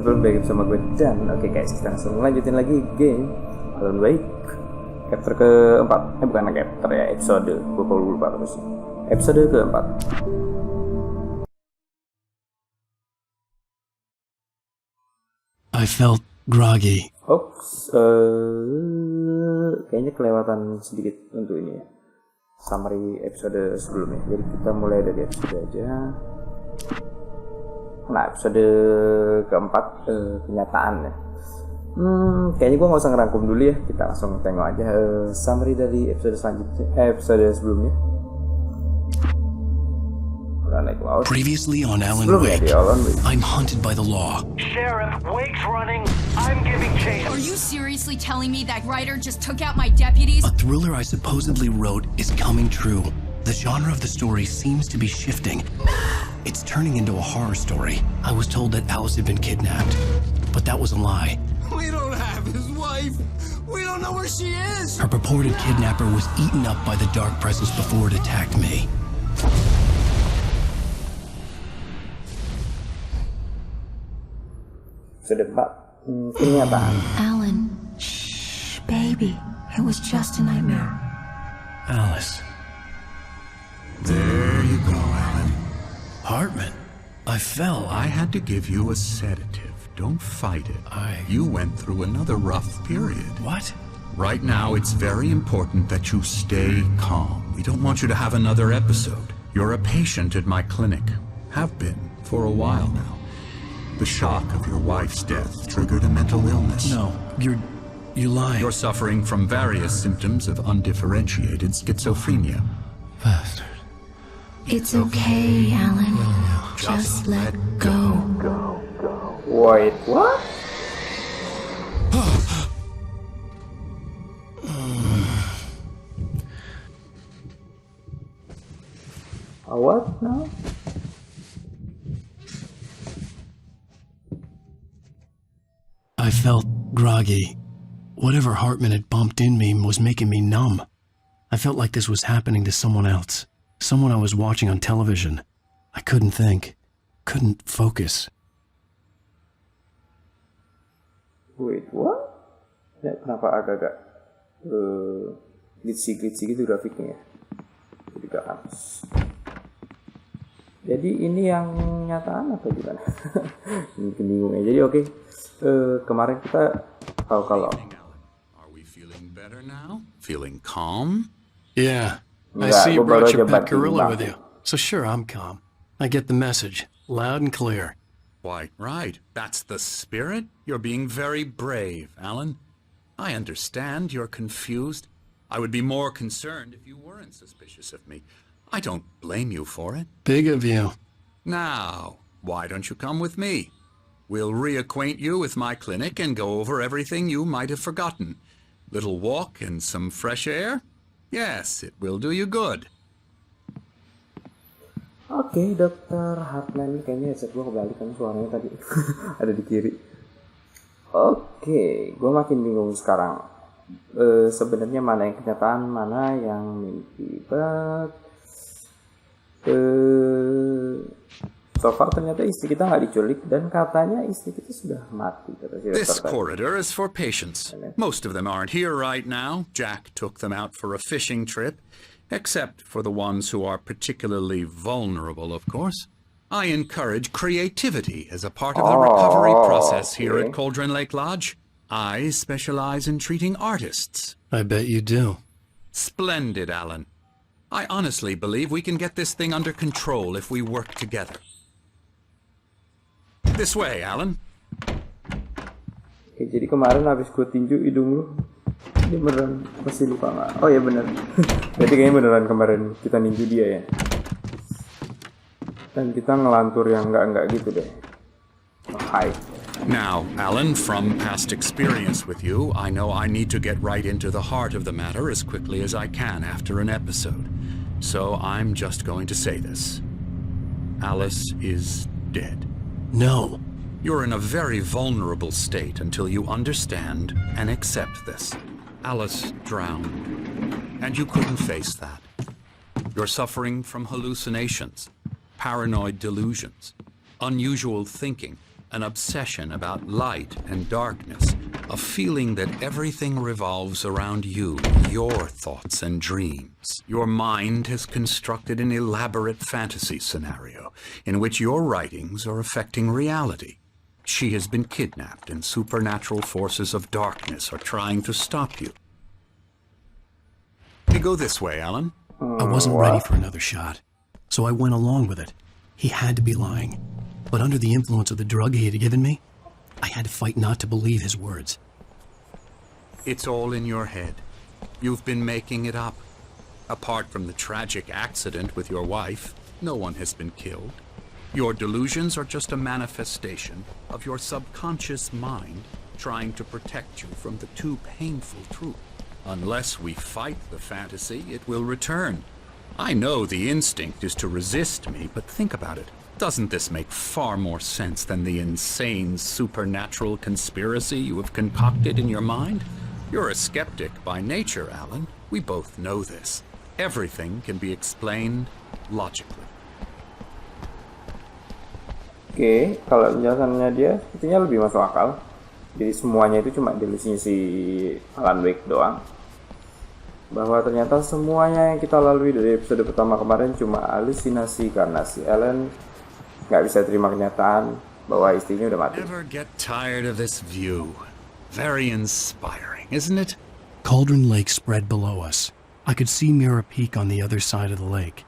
turun balik sama gue. Dan oke guys, kita langsung lanjutin lagi game Alan Wake chapter keempat. Bukan chapter ya, episode. Gue kalau lupa terusnya. Episode keempat. I felt groggy. Oops, kayaknya kelewatan sedikit untuk ini ya. Summary episode sebelumnya. Jadi kita mulai dari episode aja. Nah, episode keempat, kenyataan ya. Kayaknya gue nggak usah ngerangkum dulu ya. Kita langsung tengok aja summary dari episode selanjutnya, episode sebelumnya. Previously on Alan Wake, I'm hunted by the law. Sheriff, Wake's running. I'm giving chase. Are you seriously telling me that writer just took out my deputies? A thriller I supposedly wrote is coming true. The genre of the story seems to be shifting. It's turning into a horror story. I was told that Alice had been kidnapped, but that was a lie. We don't have his wife. We don't know where she is. Her purported kidnapper was eaten up by the dark presence before it attacked me. Kenyataan. Alan, shh, baby. It was just a nightmare. Alice. There you go, Alan. Hartman. I fell. I had to give you a sedative. Don't fight it. You went through another rough period. What? Right now, it's very important that you stay calm. We don't want you to have another episode. You're a patient at my clinic. Have been for a while now. The shock of your wife's death triggered a mental illness. No, you're lying. You're suffering from various symptoms of undifferentiated schizophrenia. Bastard. It's okay, Alan. Just let go. Wait, what? What now? I felt groggy. Whatever Hartman had bumped in me was making me numb. I felt like this was happening to someone else. Someone I was watching on television. I couldn't think. Couldn't focus. Wait, what? Ya, kenapa agak-agak glitchy gitu grafiknya ya? Jadi gak halus. Jadi ini yang nyataan atau gimana? Ini bingung ya. Jadi oke. Kemarin kita tahu kalau Are we feeling better now? Feeling calm? Yeah. I Enggak, see you gua baru brought aja your pet banting gorilla bang. with you. So sure, I'm calm. I get the message. Loud and clear. Quite right. That's the spirit. You're being very brave, Alan. I understand you're confused. I would be more concerned if you weren't suspicious of me. I don't blame you for it. Big of you. Now, why don't you come with me? We'll reacquaint you with my clinic and go over everything you might have forgotten. Little walk and some fresh air? Yes, it will do you good. Oke, Dokter Hartman. Kayaknya headset gue kebalik kan suaranya tadi. Ada di kiri. Oke, gue makin bingung sekarang. Sebenarnya mana yang kenyataan, mana yang mimpi. So far ternyata istri kita nggak diculik dan katanya istri kita sudah mati. This corridor is for patients. Most of them aren't here right now. Jack took them out for a fishing trip, except for the ones who are particularly vulnerable, of course. I encourage creativity as a part of the recovery process here at Cauldron Lake Lodge. I specialize in treating artists. I bet you do. Splendid, Alan. I honestly believe we can get this thing under control if we work together. This way, Alan. Oke, jadi kemarin habis gue tinju hidung lu, dia beneran masih lupa nggak? Oh ya bener. Jadi kayaknya beneran kemarin kita ninju dia ya. Dan kita ngelantur yang enggak gitu deh. Oh, hai. Now, Alan, from past experience with you, I know I need to get right into the heart of the matter as quickly as I can after an episode. So I'm just going to say this. Alice is dead. No. You're in a very vulnerable state until you understand and accept this. Alice drowned, and you couldn't face that. You're suffering from hallucinations, paranoid delusions, unusual thinking, an obsession about light and darkness, a feeling that everything revolves around you, your thoughts and dreams. Your mind has constructed an elaborate fantasy scenario in which your writings are affecting reality. She has been kidnapped and supernatural forces of darkness are trying to stop you. We go this way, Alan. I wasn't ready for another shot, so I went along with it. He had to be lying. But under the influence of the drug he had given me, I had to fight not to believe his words. It's all in your head. You've been making it up. Apart from the tragic accident with your wife, no one has been killed. Your delusions are just a manifestation of your subconscious mind trying to protect you from the too painful truth. Unless we fight the fantasy, it will return. I know the instinct is to resist me, but think about it. Doesn't this make far more sense than the insane supernatural conspiracy you have concocted in your mind? You're a skeptic by nature, Alan. We both know this. Everything can be explained logically. Oke, kalau penjelasannya dia sepertinya lebih masuk akal. Jadi semuanya itu cuma delusinya si Alan Wake doang. Bahwa ternyata semuanya yang kita lalui dari episode pertama kemarin cuma halusinasi karena si Alan nggak bisa terima kenyataan bahwa istrinya udah mati. Never get tired of this view. Very inspiring, isn't it? Cauldron Lake spread below us. I could see Mirror Peak on the other side of the lake.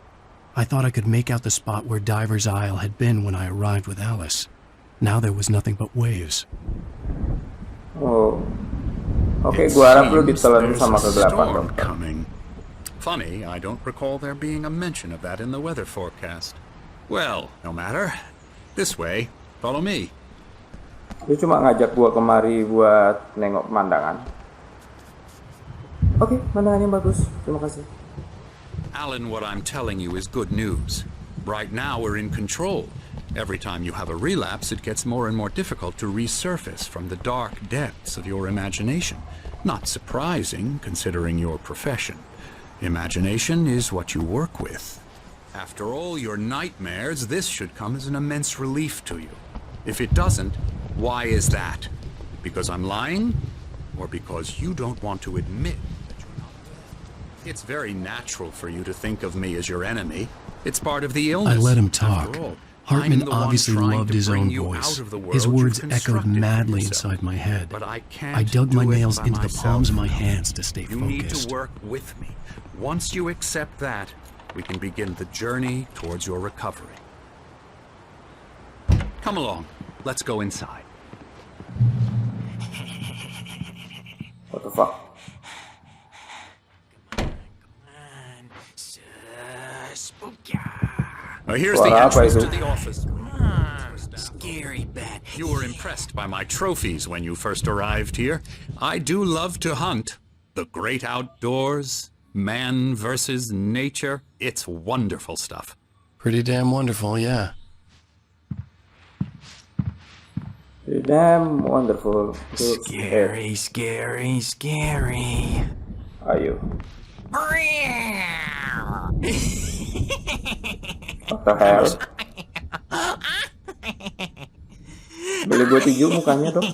I thought I could make out the spot where Diver's Isle had been when I arrived with Alice. Now there was nothing but waves. Oh. Oke, gua harap lu ditelan sama kegelapan dong. Funny, I don't recall there being a mention of that in the weather forecast. Well, no matter. This way, follow me. Lu cuma ngajak gua kemari buat nengok pemandangan. Oke, pemandangannya bagus. Terima kasih. Alan, what I'm telling you is good news. Right now we're in control. Every time you have a relapse, it gets more and more difficult to resurface from the dark depths of your imagination. Not surprising, considering your profession. Imagination is what you work with. After all your nightmares, this should come as an immense relief to you. If it doesn't, why is that? Because I'm lying? Or because you don't want to admit that you're not dead? It's very natural for you to think of me as your enemy. It's part of the illness. I let him talk. After all, Hartman obviously loved his own voice. His words echoed madly inside my head. I dug my nails into the palms of my hands to stay focused. You need to work with me. Once you accept that, we can begin the journey towards your recovery. Come along. Let's go inside. What the fuck? Here's the Suara apa entrance itu? to the office. Scary bad. You were impressed by my trophies when you first arrived here. I do love to hunt. The great outdoors, man versus nature. It's wonderful stuff. Pretty damn wonderful, yeah. Damn wonderful. Scary, scary, scary. Ayo. What the hell? Boleh gue tinju mukanya dong?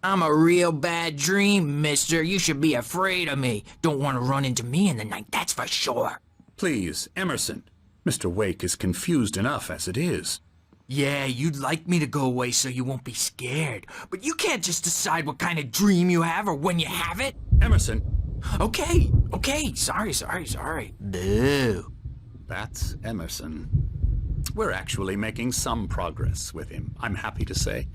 I'm a real bad dream, mister. You should be afraid of me. Don't want to run into me in the night, that's for sure. Please, Emerson. Mr. Wake is confused enough as it is. Yeah, you'd like me to go away so you won't be scared. But you can't just decide what kind of dream you have or when you have it. Emerson. Okay. Sorry. Boo. That's Emerson. We're actually making some progress with him, I'm happy to say.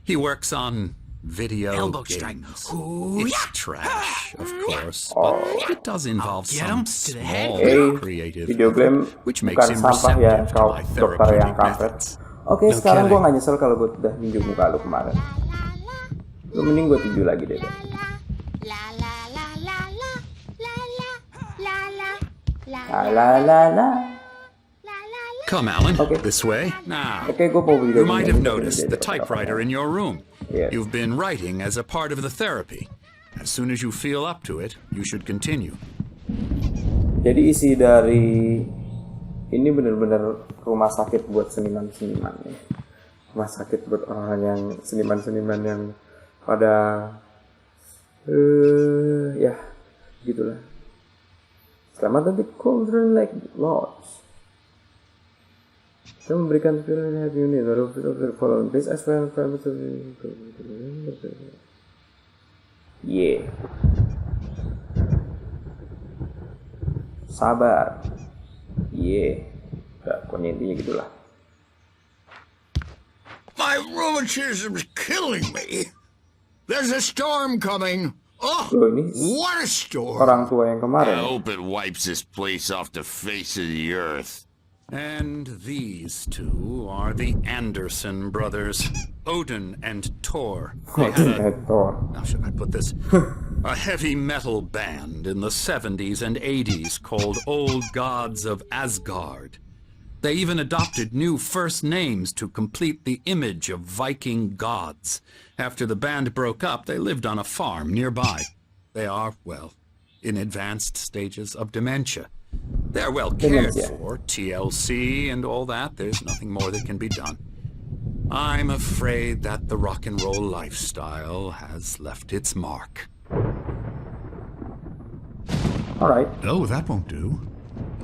He works on video Elbow strike. games. Ooh, It's yeah. trash, of course, but it does involve Get some him to the head. small creative Video game which makes bukan him sampah ya, receptive to kau my dokter yang therapeutic kampret. methods. Oke, No sekarang gue kidding. gak nyesel kalau gue udah tinju muka lu kemarin. Lu mending gue tinju lagi deh. La la la. Come, Alan, Okay. this way. Now, Oke, gue mau you might have noticed the typewriter in your room. Yes. You've been writing as a part of the therapy. As soon as you feel up to it, you should continue. Jadi isi dari ini bener-bener rumah sakit buat seniman-seniman ya. rumah sakit buat orang yang seniman-seniman yang pada ya gitulah. Selamat nanti Cauldron Lake Lodge. Kita memberikan pilihan happy unit baru the following place as well. Yeah. Sabar. Yeah. Pokoknya intinya gitulah. My rheumatism's killing me. There's a storm coming. Oh, ini what a storm. orang tua yang I kemarin. hope it wipes this place off the face of the earth. And these two are the Anderson brothers, Odin and Tor. They had how should I put this? A heavy metal band in the 70s and 80s called Old Gods of Asgard. They even adopted new first names to complete the image of Viking gods. After the band broke up, they lived on a farm nearby. They are, well, in advanced stages of dementia. They're well cared for, TLC and all that. There's nothing more that can be done. I'm afraid that the rock and roll lifestyle has left its mark. All right. Oh, that won't do.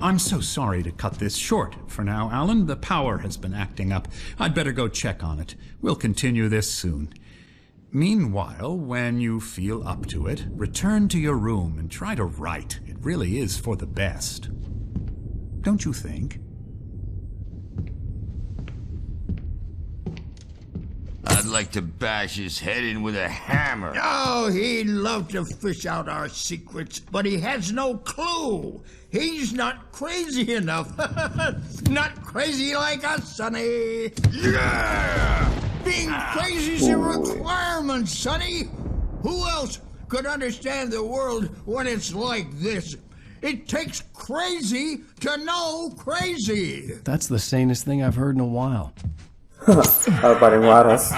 I'm so sorry to cut this short for now, Alan. The power has been acting up. I'd better go check on it. We'll continue this soon. Meanwhile, when you feel up to it, return to your room and try to write. It really is for the best. Don't you think? I'd like to bash his head in with a hammer. Oh, he'd love to fish out our secrets, but he has no clue. He's not crazy enough. Not crazy like us, Sonny. Yeah! Being crazy's a requirement, Sonny. Who else could understand the world when it's like this? It takes crazy to know crazy. That's the sanest thing I've heard in a while. Paling waras.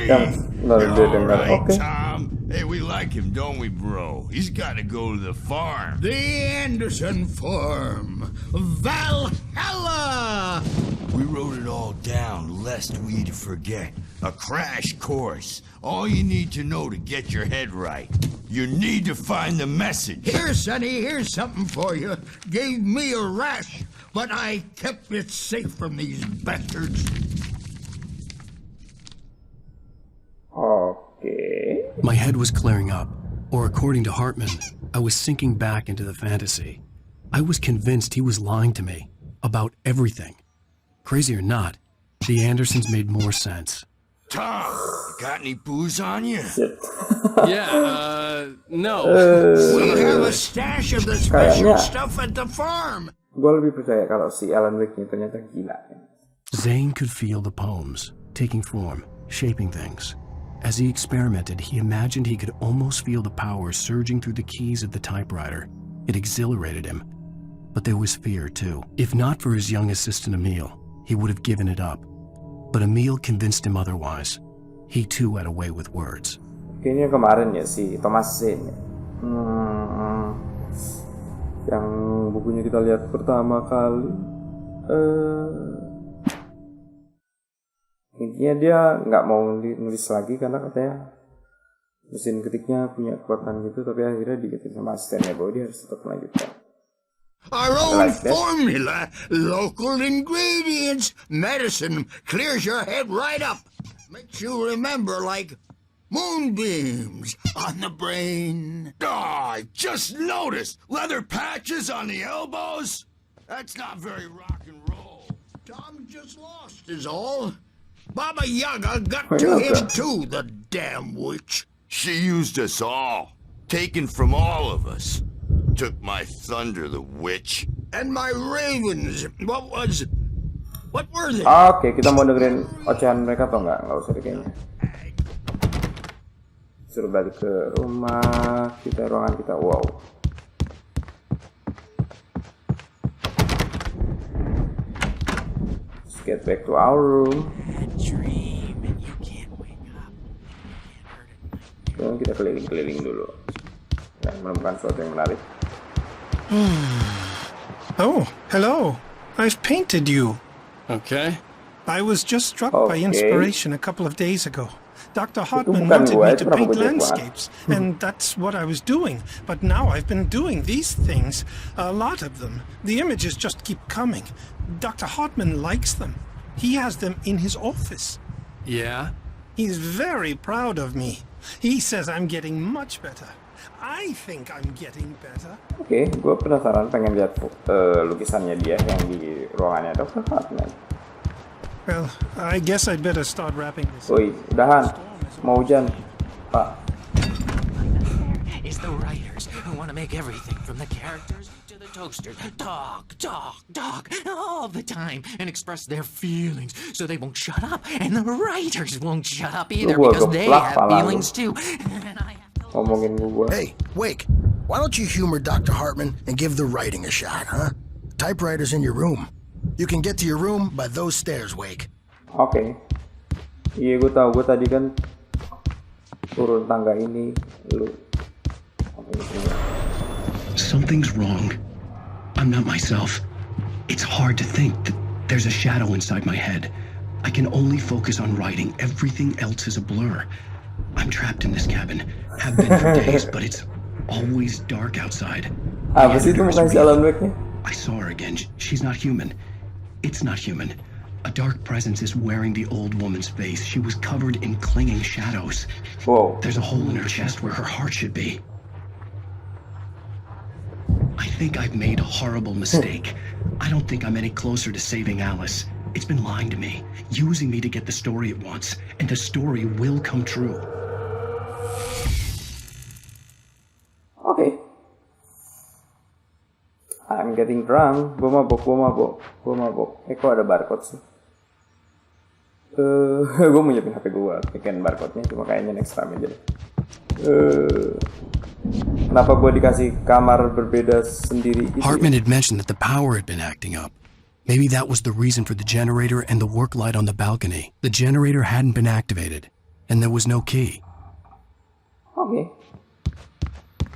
Yang baru dia dengar. Oke. Tom. Hey, we like him, don't we, bro? He's got to go to the farm. The Anderson farm. Valhalla! We wrote it all down, lest we'd forget. A crash course. All you need to know to get your head right. You need to find the message. Here, Sonny, here's something for you. Gave me a rash, but I kept it safe from these bastards. Oke. My head was clearing up, or according to Hartman, I was sinking back into the fantasy. I was convinced he was lying to me about everything. Crazy or not, the Andersons made more sense. Tom, got any booze on you? No. We have a stash of the special stuff at the farm. Gue lebih percaya kalau si Alan Wake ini ternyata gila. Zane could feel the poems, taking form, shaping things. As he experimented, he imagined he could almost feel the power surging through the keys of the typewriter. It exhilarated him. But there was fear, too. If not for his young assistant Emil, he would have given it up. But Emil convinced him otherwise. He, too, had a way with words. Kayaknya kemarin ya si Thomas Zane. Yang bukunya kita lihat pertama kali. Intinya dia nggak mau nulis lagi karena katanya mesin ketiknya punya kekuatan gitu, tapi akhirnya diketik sama asistennya bahwa dia harus tetap melanjutkan. Our own formula, local ingredients, medicine clears your head right up. Makes you remember like moonbeams on the brain. Oh, I just noticed leather patches on the elbows. That's not very rock and roll. Tom just lost is all. Baba Yaga got to him too, the damn witch. She used us all, taken from all of us. Took my thunder, the witch. And my ravens. What were they? Oke, kita mau dengerin ocehan mereka atau enggak? Nggak usah deh kayaknya. Suruh balik ke rumah kita, ruangan kita. Wow. Let's get back to our room. Kita keliling-keliling dulu. Dan menemukan sesuatu yang menarik. Oh, hello. I've painted you. Okay. I was just struck by Okay. inspiration a couple of days ago. Dr. Hartman bukan wanted gua, me itu to kenapa paint gua jadi kuat? landscapes, and that's what I was doing. But now I've been doing these things, a lot of them. The images just keep coming. Dr. Hartman likes them. He has them in his office. Yeah? He's very proud of me. He says I'm getting much better. I think I'm getting better. Oke, gue penasaran pengen lihat lukisannya dia yang di ruangannya Dr. Hartman. Well, I guess I'd better start wrapping this. Woi, udahan. Mau hujan, Pak. It's the writers who want to make everything from the characters to the toasters talk all the time and express their feelings, so they won't shut up, and the writers won't shut up either because they have feelings too. And I have to... Ngomongin gue. Hey, Wake, why don't you humor Dr. Hartman and give the writing a shot, huh? Typewriter's in your room. You can get to your room by those stairs, Wake. Oke. Iya, gue tahu. Gue tadi kan turun tangga ini. Lu. Something's wrong. I'm not myself. It's hard to think that there's a shadow inside my head. I can only focus on writing. Everything else is a blur. I'm trapped in this cabin. Have been for days, but it's always dark outside. Apa sih itu bukan si Alan Wake-nya? I saw her again. She's not human. It's not human. A dark presence is wearing the old woman's face. She was covered in clinging shadows. Whoa. There's a hole in her chest where her heart should be. I think I've made a horrible mistake. I don't think I'm any closer to saving Alice. It's been lying to me, using me to get the story it wants, and the story will come true. Oke. I'm getting drunk. Gue mabok. Kok ada barcode sih? Gue mau nyiapin HP gue, bikin barcode-nya, cuma kayaknya next time aja deh. Kenapa gue dikasih kamar berbeda sendiri gitu? Hartman had mentioned that the power had been acting up. Maybe that was the reason for the generator and the work light on the balcony. The generator hadn't been activated, and there was no key. Oke.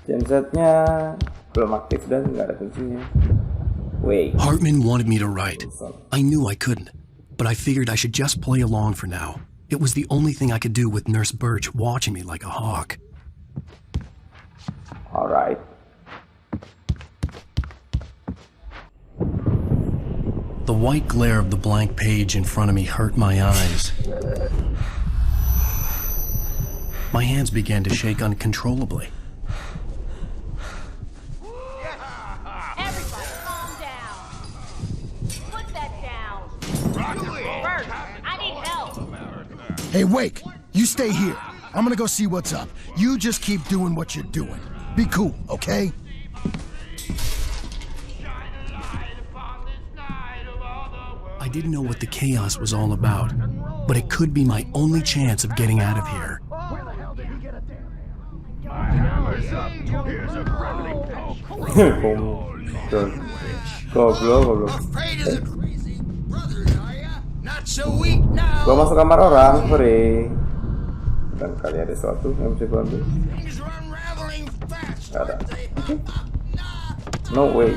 Gensetnya belum aktif dan nggak ada kuncinya. Wait. Hartman wanted me to write. I knew I couldn't, but I figured I should just play along for now. It was the only thing I could do with Nurse Birch watching me like a hawk. All right. The white glare of the blank page in front of me hurt my eyes. My hands began to shake uncontrollably. Everybody calm down. Put that down. Bert, I need help. Hey, Wake, you stay here. I'm gonna go see what's up. You just keep doing what you're doing. Be cool, okay? I didn't know what the chaos was all about, but it could be my only chance of getting out of here. Where the hell did he get a damn hammer's up. Here's a friendly Goblok. Afraid of the crazy brothers, are ya? Not so weak now. Gua masuk kamar orang, sorry. Dan kali ada sesuatu yang bisa gua ambil. Things are unraveling fast. Gak ada. No, wait.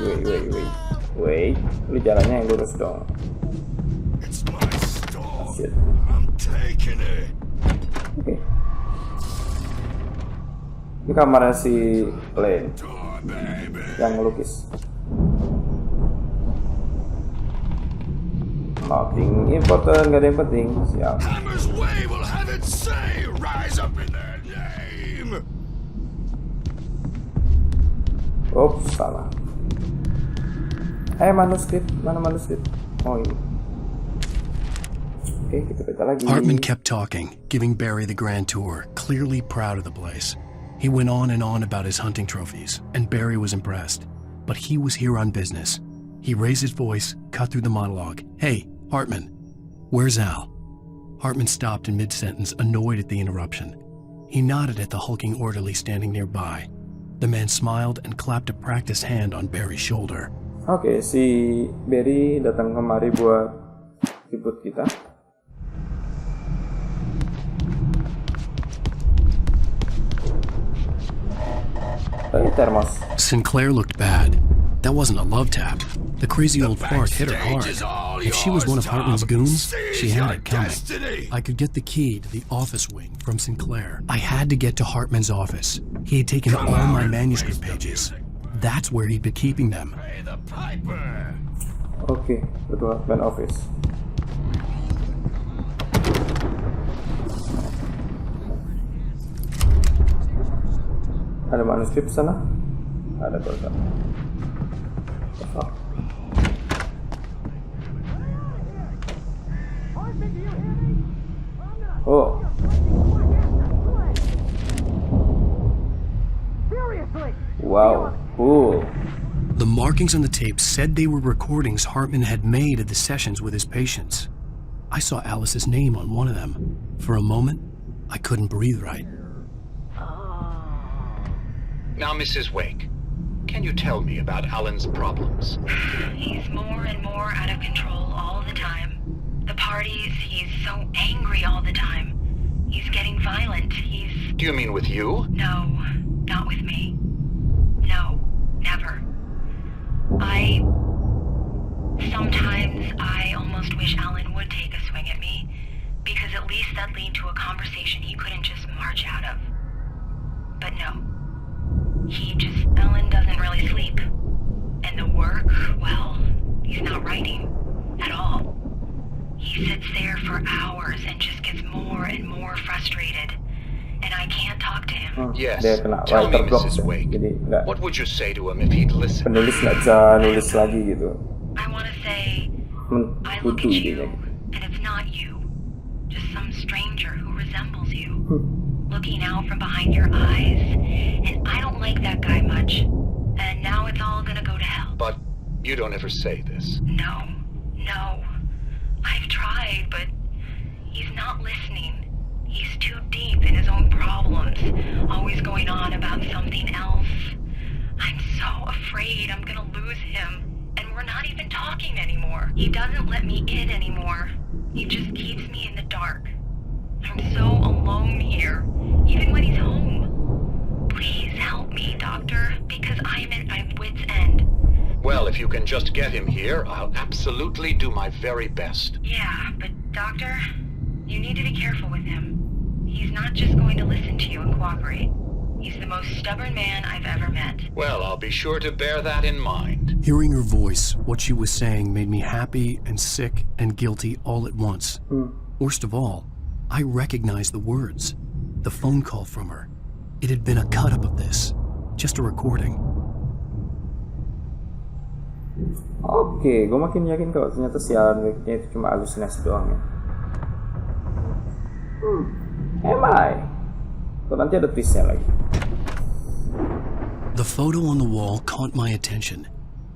Lu jalannya yang lurus dong. It's my stall. Shit. I'm taking it. Oke. Ini kamarnya si Lane yang ngelukis. Nothing important, gak ada yang penting. Siap. Hammer's way will have its say. Rise up in their name. Oops, salah. Manuskrip. Mana manuskrip? Oh, ini. Oke, kita baca lagi. Hartman kept talking, giving Barry the grand tour, clearly proud of the place. He went on and on about his hunting trophies, and Barry was impressed. But he was here on business. He raised his voice, cut through the monologue. Hey, Hartman, where's Al? Hartman stopped in mid-sentence, annoyed at the interruption. He nodded at the hulking orderly standing nearby. The man smiled and clapped a practiced hand on Barry's shoulder. Oke, si Barry datang kemari buat jemput kita. Termos. Sinclair looked bad. That wasn't a love tap. The crazy old fart hit her hard. If she was one of Hartman's goons, she had it coming. I could get the key to the office wing from Sinclair. I had to get to Hartman's office. He had taken all my manuscript pages. That's where he'd been keeping them. Oke, betul Hartman office. Ada manuskrip sana? Ada tulisan. Oh. Wow, cool. The markings on the tape said they were recordings Hartman had made of the sessions with his patients. I saw Alice's name on one of them. For a moment, I couldn't breathe right. Now, Mrs. Wake, can you tell me about Alan's problems? He's more and more out of control all the time. The parties, he's so angry all the time. He's getting violent. Do you mean with you? No, not with me. No, never. Sometimes I almost wish Alan would take a swing at me, because at least that'd lead to a conversation he couldn't just march out of. But no. Alan doesn't really sleep. And the work, well, he's not writing at all. He sits there for hours and just gets more and more frustrated. And I can't talk to him. Yes, tell me, Mrs. Wake, what would you say to him if he'd listen? Penulis nggak bisa nulis lagi gitu. I want to say, I look at you, and it's not you. Just some stranger who resembles you. Looking out from behind your eyes, and I don't like that guy much. And now it's all gonna go to hell. But you don't ever say this. No. I've tried, but he's not listening. He's too deep in his own problems, always going on about something else. I'm so afraid I'm gonna lose him, and we're not even talking anymore. He doesn't let me in anymore. He just keeps me in the dark. I'm so alone here, even when he's home. Please help me, Doctor, because I'm at my wit's end. Well, if you can just get him here, I'll absolutely do my very best. Yeah, but Doctor, you need to be careful with him. He's not just going to listen to you and cooperate. He's the most stubborn man I've ever met. Well, I'll be sure to bear that in mind. Hearing her voice, what she was saying made me happy and sick and guilty all at once. Worst of all, I recognized the words. The phone call from her. It had been a cut-up of this. Just a recording. Oke, gue makin yakin kalau ternyata si Alan Wake-nya itu cuma halusinasi doang ya. Am I? Kok nanti ada twistnya lagi. The photo on the wall caught my attention.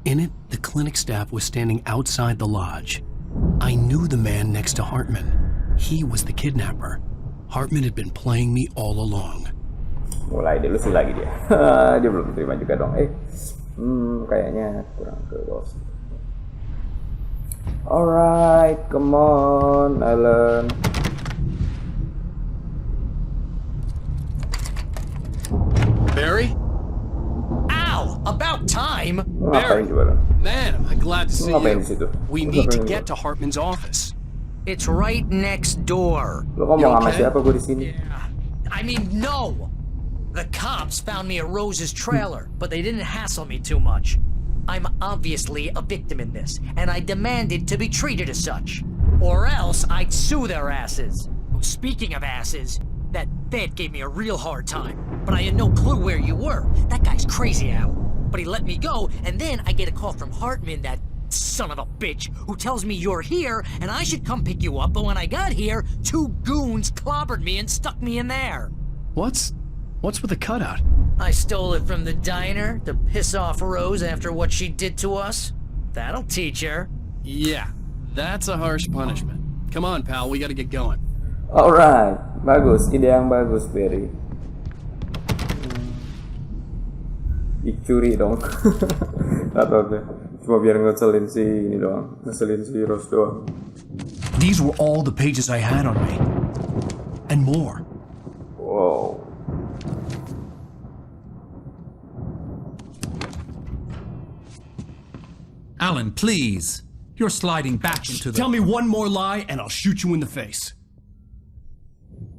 In it, the clinic staff was standing outside the lodge. I knew the man next to Hartman. He was the kidnapper. Hartman had been playing me all along. Mulai delusi lagi dia. Dia belum terima juga dong. Kayaknya kurang ke bos. Alright, come on, Alan. Barry? Ow! About time! Barry, man, am I glad to see you. We need to get to Hartman's office. It's right next door. Lo ngomong sama siapa gue di sini? Yeah. I mean, no! The cops found me at Rose's trailer, but they didn't hassle me too much. I'm obviously a victim in this, and I demanded to be treated as such. Or else I'd sue their asses. Speaking of asses, that vet gave me a real hard time, but I had no clue where you were. That guy's crazy, Al. But he let me go, and then I get a call from Hartman, that son of a bitch, who tells me you're here, and I should come pick you up, but when I got here, 2 goons clobbered me and stuck me in there. What's with the cutout? I stole it from the diner to piss off Rose after what she did to us. That'll teach her. Yeah, that's a harsh punishment. Come on, pal, we gotta get going. Alright, bagus, ide yang bagus, Barry. Dicuri dong. Atau deh, cuma biar ngeselin si ini doang, ngeselin si Rose doang. These were all the pages I had on me, and more. Wow. Alan, please. You're sliding back into the... Tell me one more lie and I'll shoot you in the face.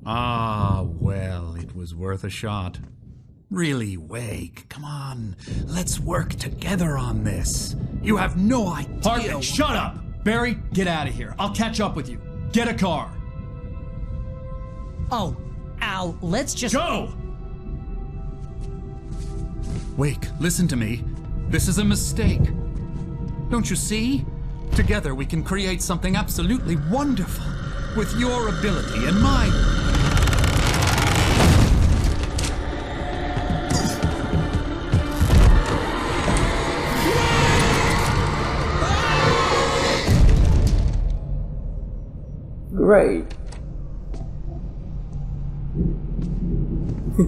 Ah, well, it was worth a shot. Really, Wake, come on. Let's work together on this. You have no idea... Hartman, shut up! Barry, get out of here. I'll catch up with you. Get a car. Oh, Al, let's just... Go! Wake, listen to me. This is a mistake. Don't you see? Together we can create something absolutely wonderful. With your ability and mine. Great.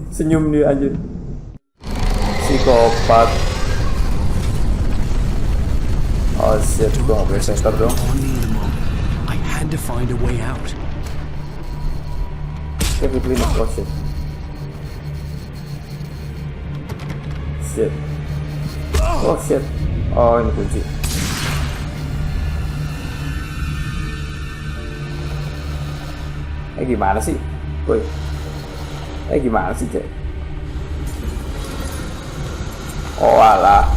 Senyum dia anjir. Psikopat. Oh shit, gue gak boleh center dong. I had to find a way out. Skip it, oh shit. Shit. Oh shit. Oh ini kunci. Gimana sih? Woi. Gimana sih, Cek? Oh alah.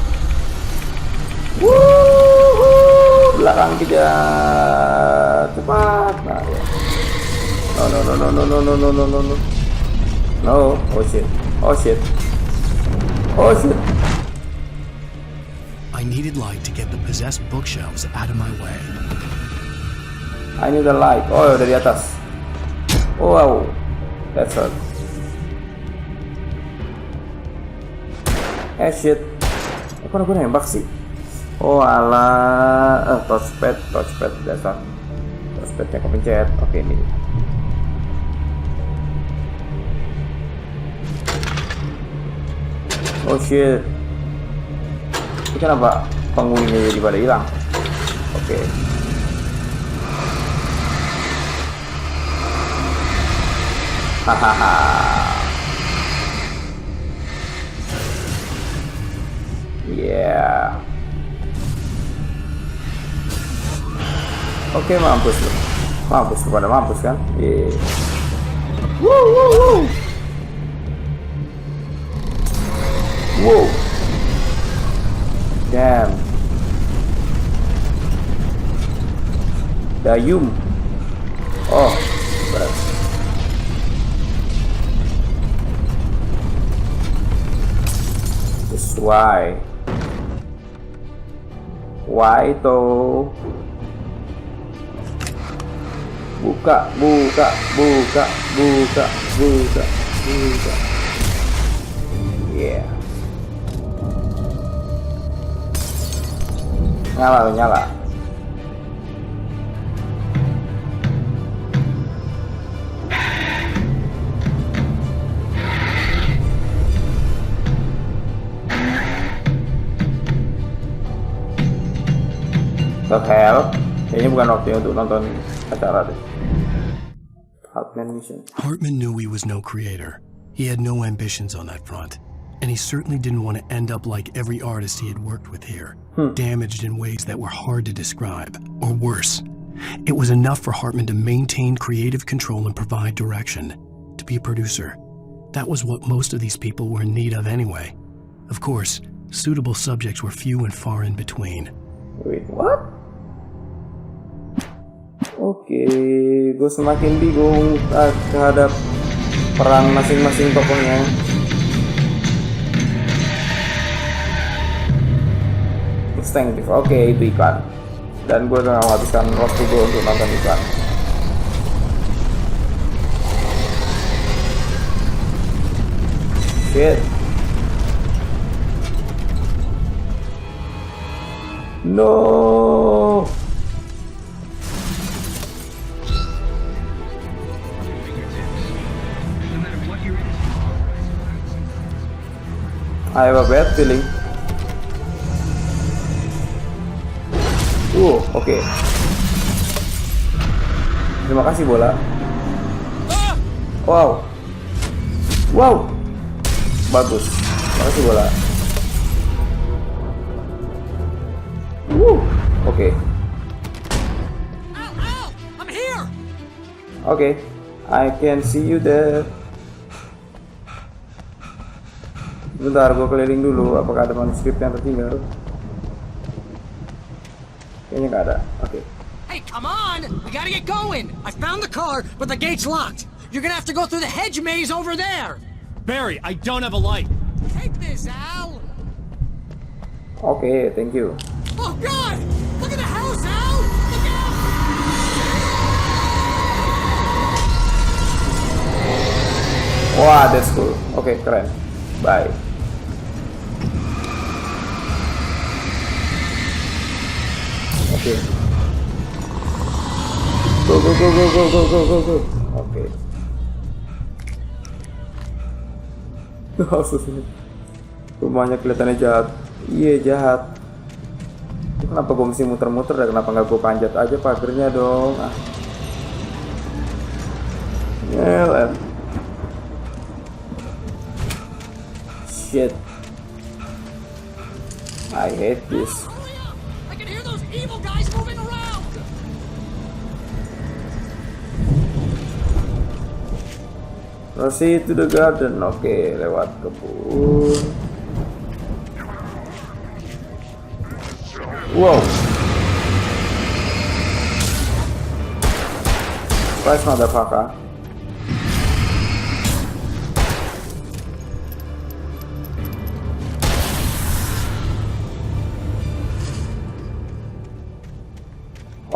Wuhuu, belakang kejar. Cepat. Nah, ya. No. No. Oh shit. I needed light to get the possessed bookshelves out of my way. I need a light. Oh, dari atas. Oh, wow. That's hurt. Shit. Kok gue nembak sih? Oh alah. Touchpad dasar. Touchpadnya kepencet. Oke, ini. Oh shit. Ini kenapa penghuninya jadi pada hilang? Oke. Hahaha. Yeah. Oke, mampus lu. Mampus pada mampus kan? Yeah. Woo. Wow. Damn. Dayum. Oh, berat. Why? Why toh? Buka. Yeah. Nyala. The hell? Kayaknya bukan waktunya untuk nonton acara deh. Hartman knew he was no creator. He had no ambitions on that front. And he certainly didn't want to end up like every artist he had worked with here, damaged in ways that were hard to describe, or worse. It was enough for Hartman to maintain creative control and provide direction, to be a producer. That was what most of these people were in need of anyway. Of course, suitable subjects were few and far in between. Wait, what? Oke, gue semakin bingung terhadap peran masing-masing tokohnya. Instinctive, oke, itu iklan. Dan gue udah menghabiskan waktu gue untuk nonton iklan. Shit. No. I have a bad feeling. Oke. Terima kasih bola. Wow. Bagus. Terima kasih bola. Oke. I'm here. Oke, I can see you there. Bentar, gue keliling dulu. Apakah ada manuskrip yang tertinggal? Kayaknya nggak ada. Oke. Hey, come on! We gotta get going! I found the car, but the gate's locked. You're gonna have to go through the hedge maze over there. Barry, I don't have a light. Take this, Al. Oke, thank you. Oh God! Look at the house, Al! Look out! Wah, that's cool. Oke, keren. Bye. Oke. Go. Oke. Rumahnya kelihatannya jahat. Iya, jahat. Kenapa gue mesti muter-muter ya? Kenapa nggak gue panjat aja pagernya dong? Ngelet. Shit. I hate this. I can hear those evil guys moving around. Proceed to the garden. Oke, lewat kebun. Wow. Surprise, motherfucker.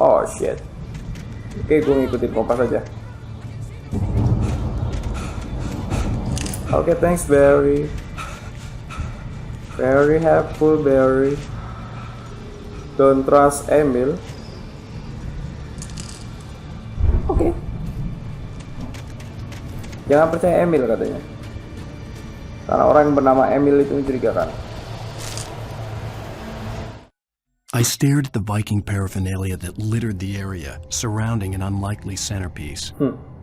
Oh shit. Oke, gue ngikutin kompas aja. Oke, thanks Barry. Very helpful Barry. Don't trust Emil. Oke. Jangan percaya Emil katanya. Karena orang yang bernama Emil itu mencurigakan. I stared at the Viking paraphernalia that littered the area, surrounding an unlikely centerpiece.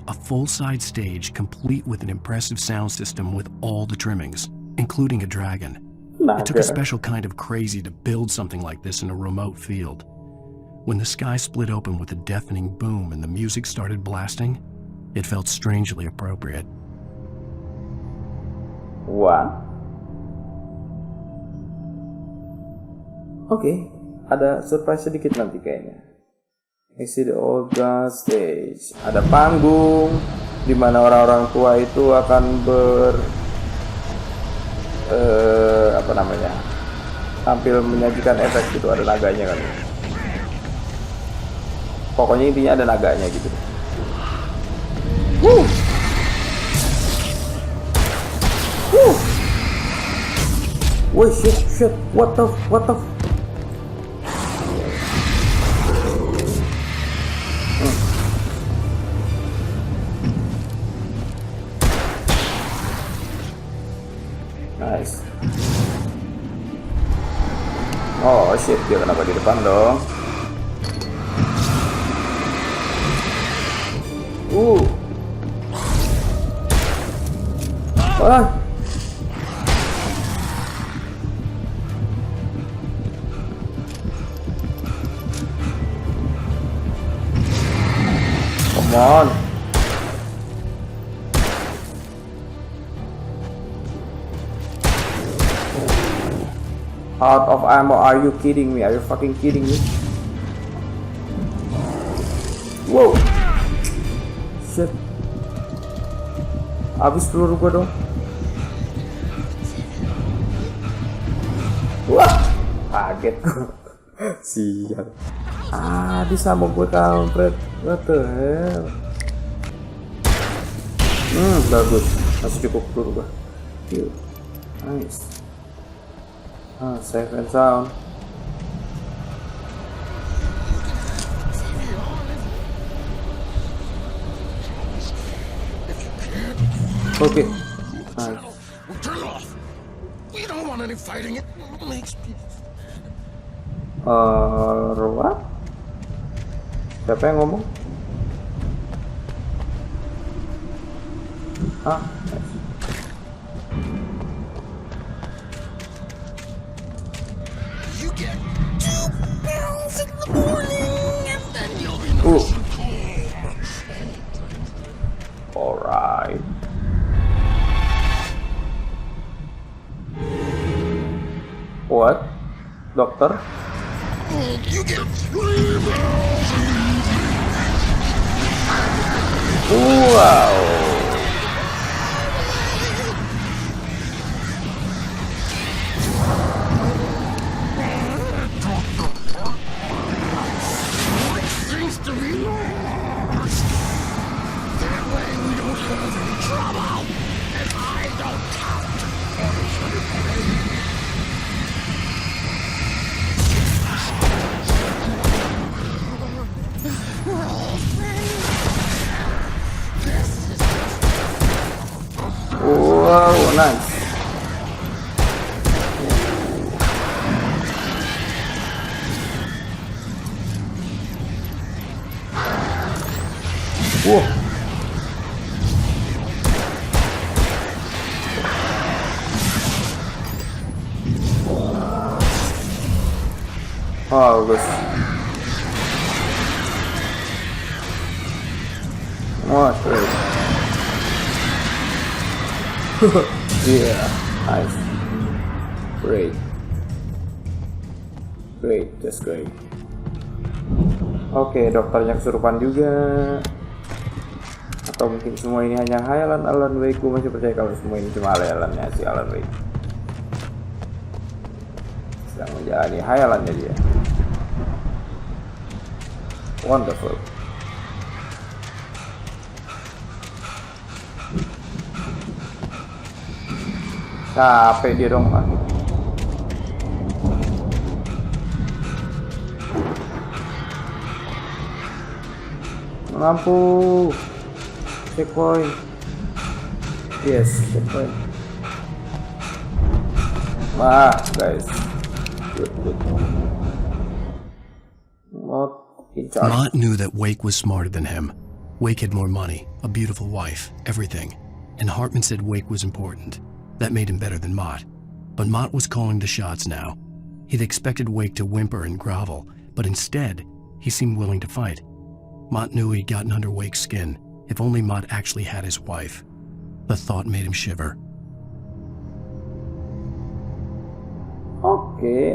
A full-size stage complete with an impressive sound system with all the trimmings, including a dragon. It took a special kind of crazy to build something like this in a remote field. When the sky split open with a deafening boom and the music started blasting, it felt strangely appropriate. Wah. Oke. Ada surprise sedikit nanti kayaknya. Isi the old glass stage. Ada panggung di mana orang-orang tua itu akan tampil menyajikan efek gitu. Ada naganya kan. Pokoknya intinya ada naganya gitu. Woi, shit, what the Nice. Oh shit, dia kenapa di depan dong? Wah. Come on. Out of ammo, are you kidding me? Are you fucking kidding me? Wow. Shit. Habis peluru gua dong. Wah, kaget gua. Sial. Disambung gue kampret. What the hell? Bagus. Masih cukup peluru gua. Nice. Safe and sound. Okay. Nice. Turn off. We don't want any fighting. It makes me. What? Siapa yang ngomong? Hah? You get 2 barrels. Alright. What? Dokter? Wow. Wow, nice. Whoa. Oh, bagus. Wah, great. Yeah, nice. Great. Great, just great. Oke, dokternya kesurupan juga. Atau mungkin semua ini hanya hayalan Alan Wake. Gue masih percaya kalau semua ini cuma hayalannya si Alan Wake. Sedang menjalani hayalannya dia. Wonderful. Capek dia dong, kan? Lampu. Checkpoint. Yes, checkpoint. Wah, guys. Good. Mott knew that Wake was smarter than him. Wake had more money, a beautiful wife, everything. And Hartman said Wake was important. That made him better than Mott. But Mott was calling the shots now. He'd expected Wake to whimper and grovel, but instead, he seemed willing to fight. Mott knew he'd gotten under Wake's skin. If only Mott actually had his wife. The thought made him shiver. Oke,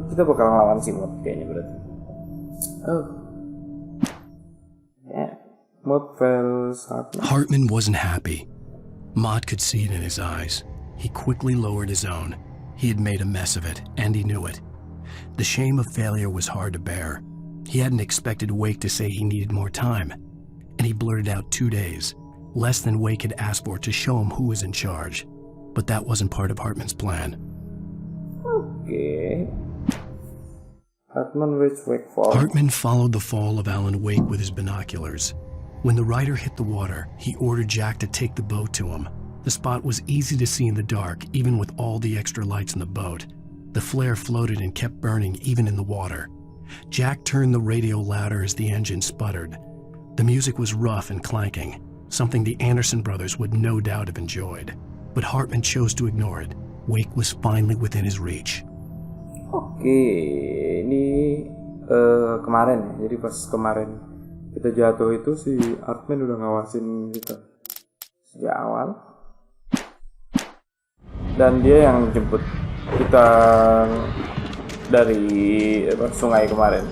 kita bakal ngelawan si Mott kayaknya berarti. Mott fails Hartman. Hartman wasn't happy. Mott could see it in his eyes. He quickly lowered his own. He had made a mess of it, and he knew it. The shame of failure was hard to bear. He hadn't expected Wake to say he needed more time. And he blurted out 2 days, less than Wake had asked for to show him who was in charge. But that wasn't part of Hartman's plan. Okay. Hartman waits Wake fall. Hartman followed the fall of Alan Wake with his binoculars. When the rider hit the water, he ordered Jack to take the boat to him. The spot was easy to see in the dark, even with all the extra lights in the boat. The flare floated and kept burning even in the water. Jack turned the radio louder as the engine sputtered. The music was rough and clanking, something the Anderson brothers would no doubt have enjoyed. But Hartman chose to ignore it. Wake was finally within his reach. Oke, ini kemarin, jadi pas kemarin kita jatuh itu si Hartman udah ngawasin kita sejak awal. Dan dia yang jemput kita dari sungai kemarin.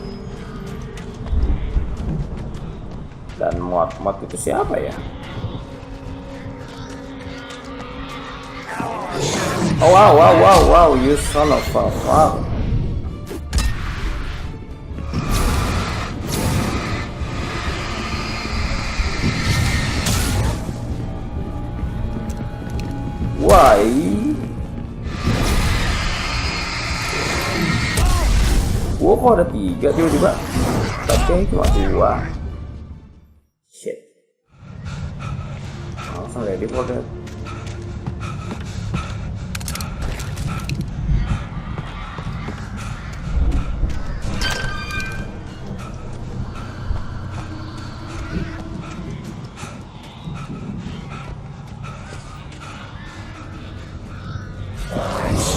Dan Mott itu siapa ya? Oh wow, you son of a wow. Why? Wah, kok ada 3 tiba-tiba? Tapi cuma 2. Shit. Langsung ready for that.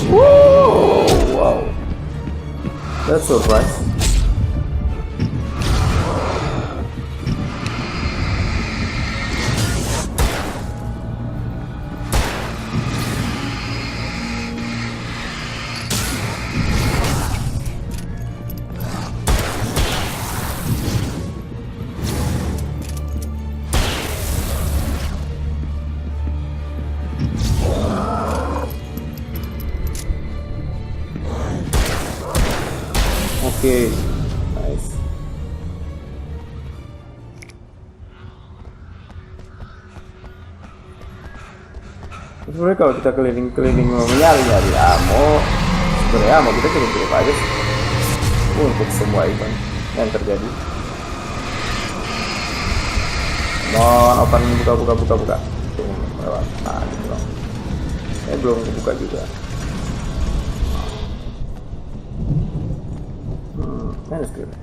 Wow. That's surprise. Oke, nice. Sebenarnya kalau kita keliling-keliling nyari ammo, sebenarnya ammo kita cukup aja sih untuk semua event yang terjadi. Non open, buka. Lewat. Nah, gitu loh. Belum buka juga. Manuscript.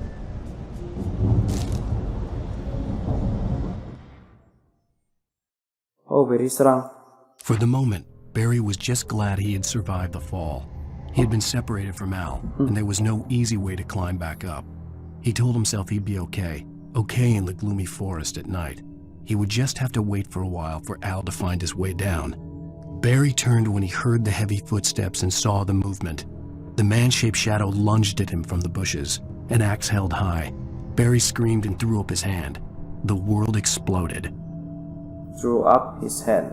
Oh, very strong. For the moment, Barry was just glad he had survived the fall. He had been separated from Al, and there was no easy way to climb back up. He told himself he'd be okay in the gloomy forest at night. He would just have to wait for a while for Al to find his way down. Barry turned when he heard the heavy footsteps and saw the movement. The man-shaped shadow lunged at him from the bushes, an axe held high. Barry screamed and threw up his hand. The world exploded. Threw up his hand.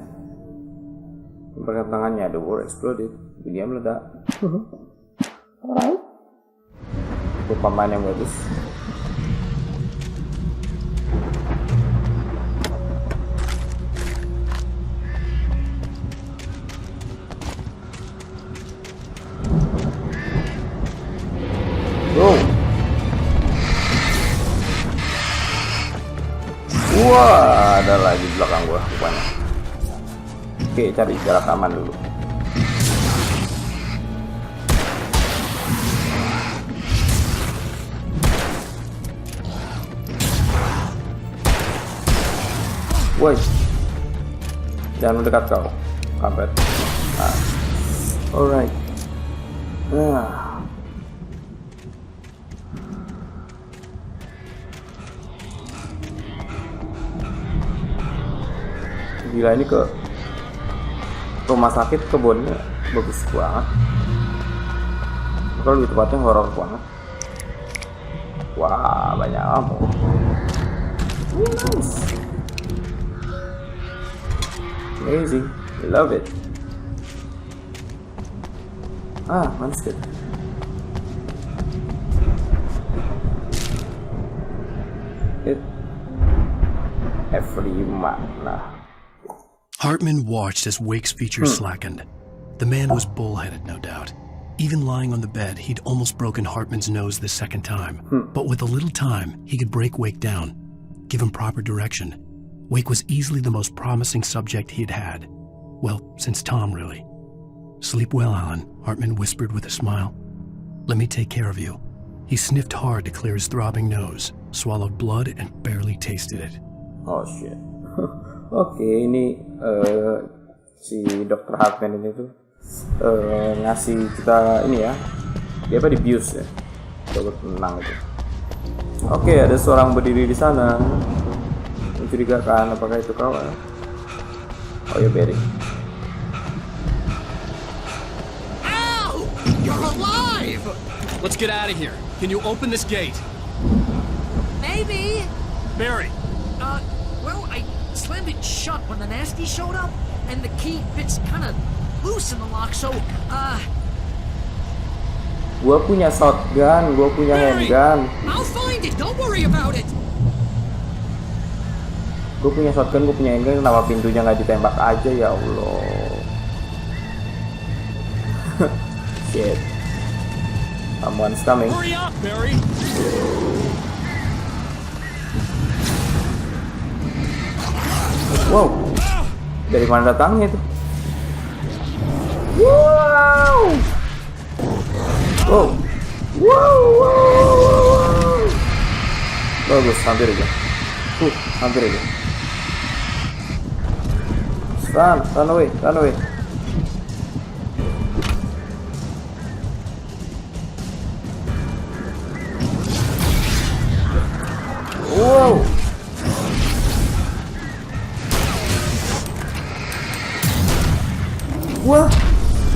Pergerak tangannya, the world exploded. Dunia meledak. Alright. Itu pemain yang bagus. Wah, ada lagi di belakang gua rupanya. Oke, cari jarak aman dulu. Woi, jangan mendekat kau, kampret. Nah. Alright. Nah. Gila, ini ke rumah sakit kebunnya bagus banget. Kalau di tempatnya horor banget. Wah, banyak ammo. Nice. Amazing. I love it. Manuscript. Every mana. Hartman watched as Wake's features slackened. The man was bullheaded, no doubt. Even lying on the bed, he'd almost broken Hartman's nose the second time. But with a little time, he could break Wake down, give him proper direction. Wake was easily the most promising subject he'd had. Well, since Tom, really. Sleep well, Alan, Hartman whispered with a smile. Let me take care of you. He sniffed hard to clear his throbbing nose, swallowed blood, and barely tasted it. Oh, shit. Oke, ini si Dr. Hartman ini tuh ngasih kita ini ya, dia apa, dibius ya, coba tenang itu. Oke, ada seorang berdiri di sana, mencurigakan. Apakah itu kawan? Oh ya, Barry. Ow! You're alive! Let's get out of here. Can you open this gate? Maybe. Barry. Well, I slammed it shut when the nasty showed up, and the key fits kind of loose in the lock, so, Gua punya shotgun, gua punya handgun. I'll find it, don't worry about it! Gua punya shotgun, gua punya handgun, kenapa pintunya nggak ditembak aja, ya Allah. Shit. Someone's coming. Hurry up, Barry! Wow, dari mana datangnya itu? Wow, wow, wow. Bagus, hampir aja. Hampir aja. Run away. Wow. Wah,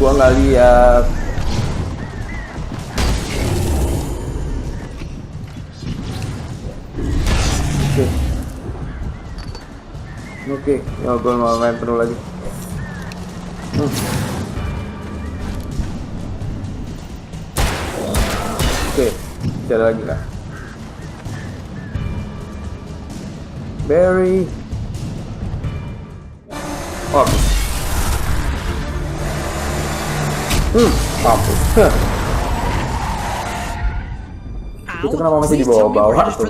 gua nggak lihat. Oke, ya gua mau main penuh lagi. Oke, Tidak ada lagi nggak? Barry. Oh, habis. Mampus. Itu kenapa masih di bawah-bawah tuh?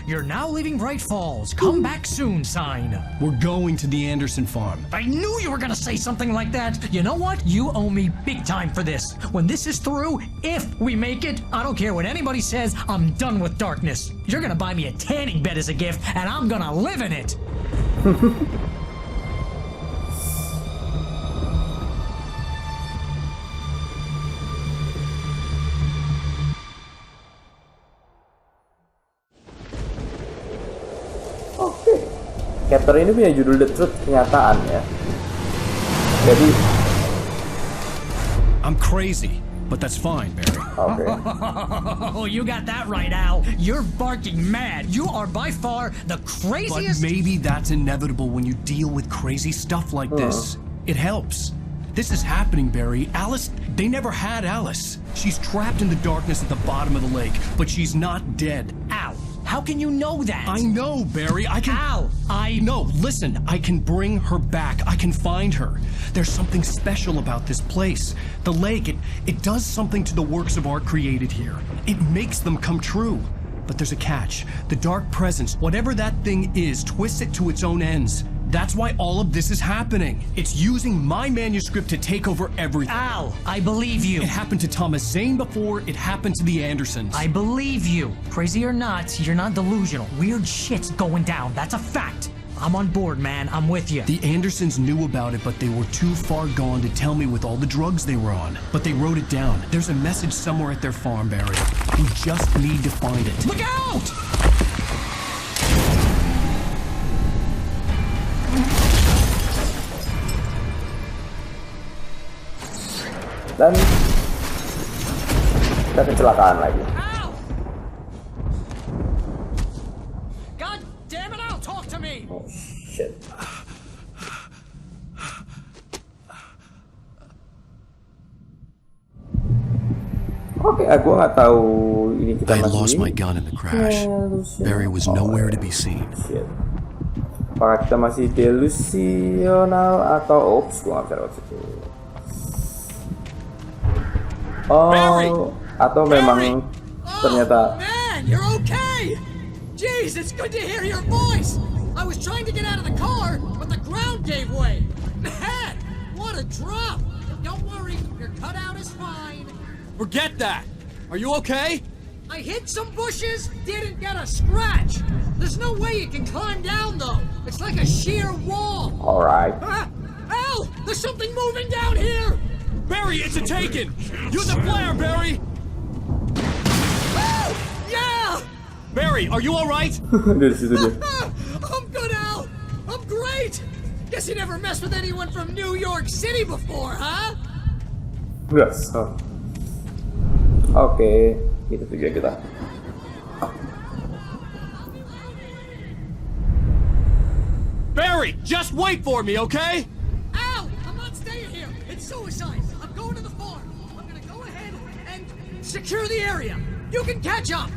You're now leaving Bright Falls. Come back soon, sign. We're going to the Anderson farm. I knew you were gonna say something like that. You know what? You owe me big time for this. When this is through, if we make it, I don't care what anybody says, I'm done with darkness. You're gonna buy me a tanning bed as a gift, and I'm gonna live in it. Chapter ini punya judul The Truth, kenyataan ya. Jadi I'm crazy, but that's fine, Barry. Okay. Oh, you got that right, Al. You're barking mad. You are by far the craziest. But maybe that's inevitable when you deal with crazy stuff like this. It helps. This is happening, Barry. Alice, they never had Alice. She's trapped in the darkness at the bottom of the lake, but she's not dead. Al, how can you know that? I know, Barry. I can... Al, No, listen. I can bring her back. I can find her. There's something special about this place. The lake, it does something to the works of art created here. It makes them come true. But there's a catch. The dark presence, whatever that thing is, twists it to its own ends. That's why all of this is happening. It's using my manuscript to take over everything. Al, I believe you. It happened to Thomas Zane before, it happened to the Andersons. I believe you. Crazy or not, you're not delusional. Weird shit's going down. That's a fact. I'm on board, man. I'm with you. The Andersons knew about it, but they were too far gone to tell me with all the drugs they were on. But they wrote it down. There's a message somewhere at their farm, Barry. We just need to find it. Look out! Dan kita kecelakaan lagi. God damn it, Al, talk to me. Oh shit. Oke, aku nggak tahu ini kita I masih. lost my gun in the crash. Barry was nowhere to be seen. Shit. Apakah kita masih delusional atau ops? Gua nggak bisa lewat situ. Oh, Barry! Atau memang ternyata. Man, you're okay. Jeez, it's good to hear your voice. I was trying to get out of the car, but the ground gave way. Man, what a drop. Don't worry, your cutout is fine. Forget that. Are you okay? I hit some bushes, didn't get a scratch. There's no way you can climb down, though. It's like a sheer wall. All right. Al, there's something moving down here. Barry, it's a taken! Use a flare, Barry! Oh, yeah! Barry, are you alright? I'm good, Al! I'm great! Guess you never messed with anyone from New York City before, huh? Yes. Oke, itu tujuan kita. Barry, just wait for me, okay? Al, I'm not staying here. It's suicide. I'm going to the farm. I'm gonna go ahead and secure the area. You can catch up.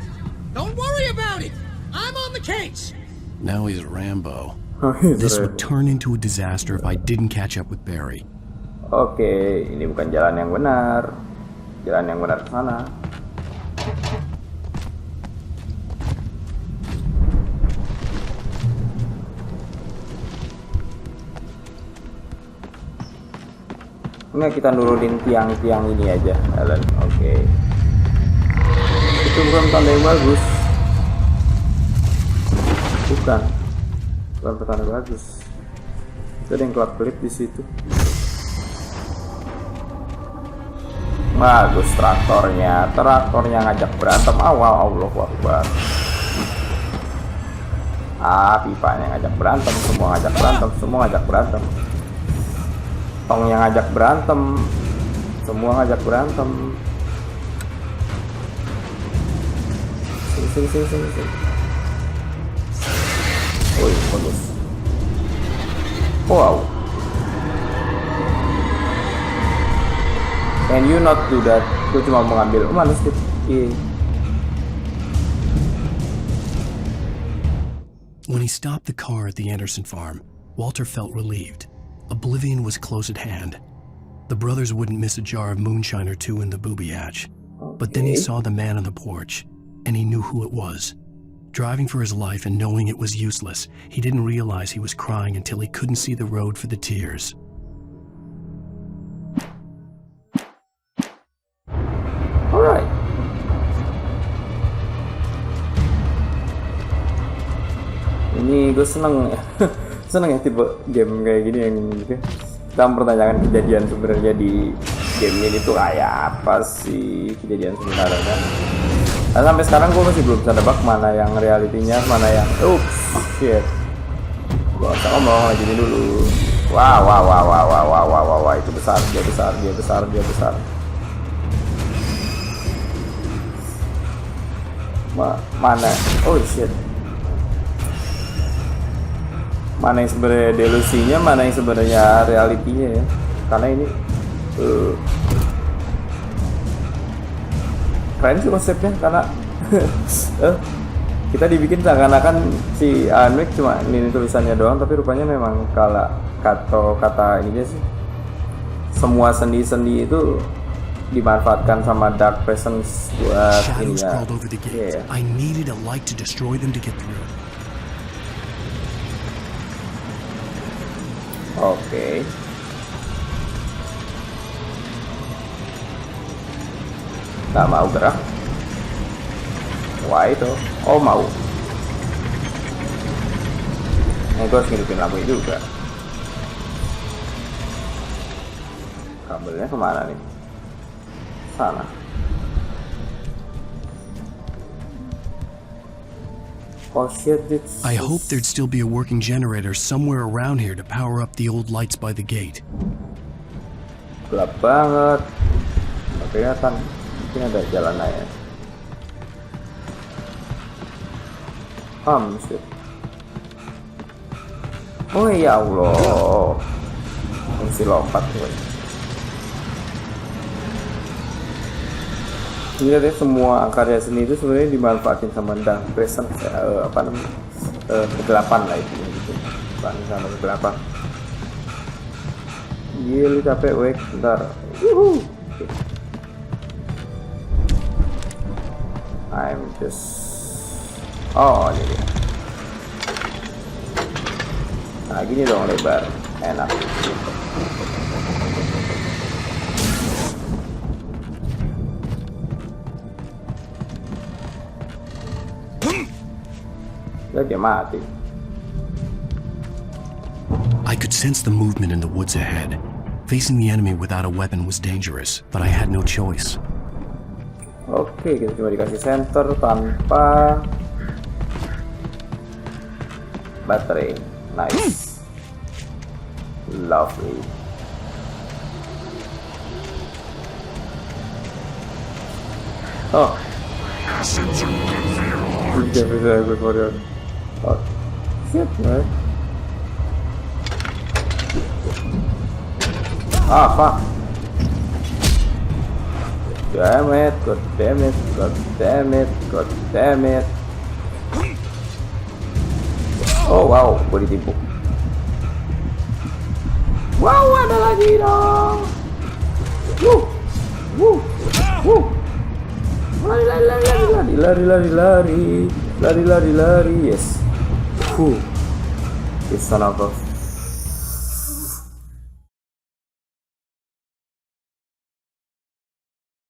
Don't worry about it. I'm on the case. Now he's Rambo. This would turn into a disaster if I didn't catch up with Barry. Oke, ini bukan jalan yang benar. Jalan yang benar ke sana. Nggak, kita nurunin tiang-tiang ini aja, Alan. Oke. Itu bukan tanda yang bagus. Bukan pertanda bagus. Itu ada yang kelap-kelip di situ. Bagus traktornya ngajak berantem awal. Allahu Akbar. Pipanya ngajak berantem, semua ngajak berantem. Tong yang ngajak berantem, semua ngajak berantem. Sini. Woi, bagus. Wow. Can you not do that? Gue cuma mengambil manuskrip. When he stopped the car at the Anderson farm, Walter felt relieved. Oblivion was close at hand. The brothers wouldn't miss a jar of moonshine or two in the booby hatch. But then he saw the man on the porch, and he knew who it was. Driving for his life and knowing it was useless, he didn't realize he was crying until he couldn't see the road for the tears. Alright. Ini gue seneng seneng ya tipe game kayak gini yang gitu. Kita mempertanyakan kejadian sebenarnya di game ini tuh kayak apa sih kejadian sebenarnya. Nah, sampai sekarang gue masih belum bisa nebak mana yang realitinya, mana yang shit. Gua usah ngomong lagi ini dulu. Wah, itu besar, dia besar. Mana? Oh shit. Mana yang sebenarnya delusinya, mana yang sebenarnya realitinya ya? Karena ini keren sih konsepnya, karena kita dibikin seakan-akan si Anmek cuma ini tulisannya doang, tapi rupanya memang kata ininya sih, semua sendi-sendi itu dimanfaatkan sama Dark Presence buat ininya. Yeah. I needed a light to destroy them to get through. Oke. Nggak mau gerak. Wah itu. Oh mau. Gue harus ngidupin lampu juga. Kabelnya kemana nih? Sana. Oh shit, I hoped there'd still be a working generator somewhere around here to power up the old lights by the gate. Gelap banget. Nggak kelihatan. Mungkin ada jalan aja. Shit. Oh ya Allah. Mesti lompat gue. Ini deh, semua karya seni itu sebenarnya dimanfaatin sama Dark Presence, kegelapan lah itu gitu. Bukan sama kegelapan. Gila capek wek, bentar. Okay. I'm just ini dia. Nah gini dong, lebar, enak. Dia mati. I could sense the movement in the woods ahead. Facing the enemy without a weapon was dangerous, but I had no choice. Oke, kita cuma dikasih senter tanpa baterai. Nice. Lovely. Oh. Oh, shit, man. Fuck. Damn it, god damn it. Oh wow, gue ditipu. Wow, ada lagi dong. Lari. Yes. This son of a